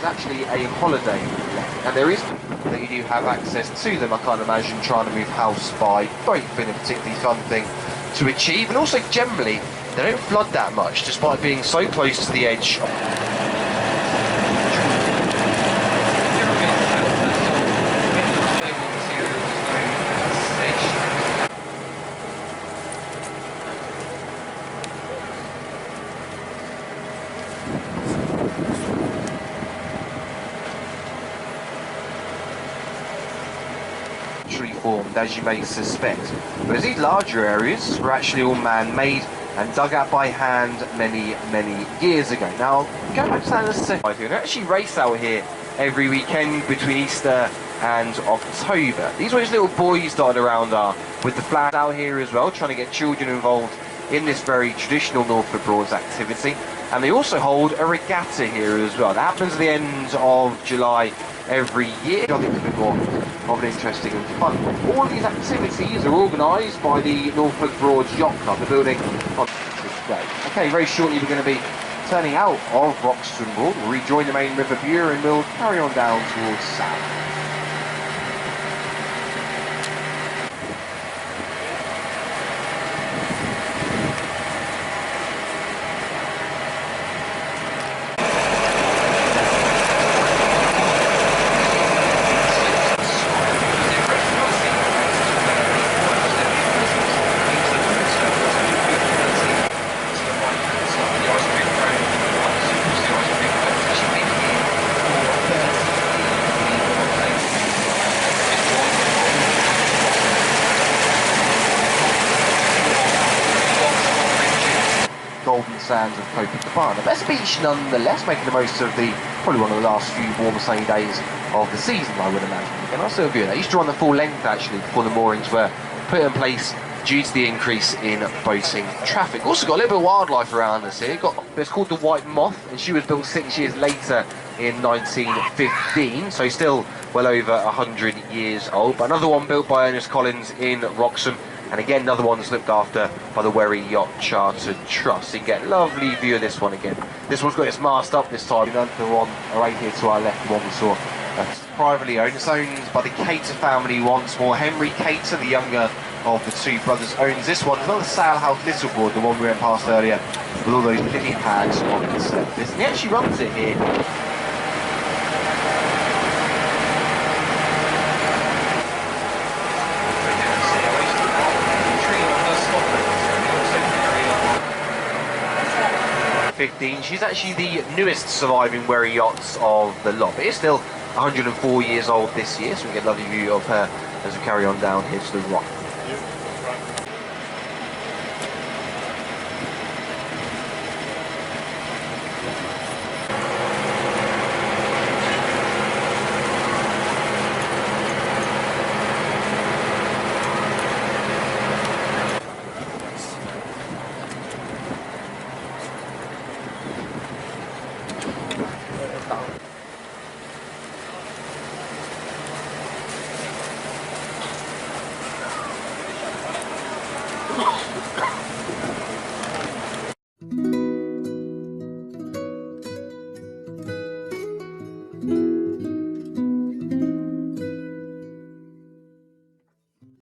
actually a holiday let, and there is that you do have access to them. I can't imagine trying to move house by boat being a particularly fun thing to achieve, and also generally they don't flood that much despite being so close to the edge. Formed, as you may suspect, whereas these larger areas were actually all man-made and dug out by hand many years ago. Now, going back to that in a second, they actually race out here every weekend between Easter and October. These are these little boys dotted around are with the flag out here as well, trying to get children involved in this very traditional Norfolk Broads activity. And they also hold a regatta here as well. That happens at the end of July every year. I think it's a bit more of an interesting and fun one. All of these activities are organised by the Norfolk Broads Yacht Club, the building on this day. Okay, very shortly we're going to be turning out of Wroxham Broad. We'll rejoin the main River Bure and we'll carry on down towards south. Golden sands of Copacabana. Best beach nonetheless, making the most of the probably one of the last few warm sunny days of the season, I would imagine. And I still view that. Used to run the full length actually before the moorings were put in place due to the increase in boating traffic. Also got a little bit of wildlife around us here. It's called the White Moth, and she was built 6 years later in 1915, so still well over 100 years old. But another one built by Ernest Collins in Wroxham. And again, another one that's looked after by the Wherry Yacht Chartered Trust. You can get a lovely view of this one again. This one's got its mast up this time. The one right here to our left, the one we saw, that's privately owned. It's owned by the Cater family once more. Henry Cater, the younger of the two brothers, owns this one. It's not the Sail House Littleboard, the one we went past earlier, with all those lily pads on the surface. And he actually runs it here. She's actually the newest surviving Wherry yachts of the lot, but it's still 104 years old this year, so we get a lovely view of her as we carry on down here to the rock.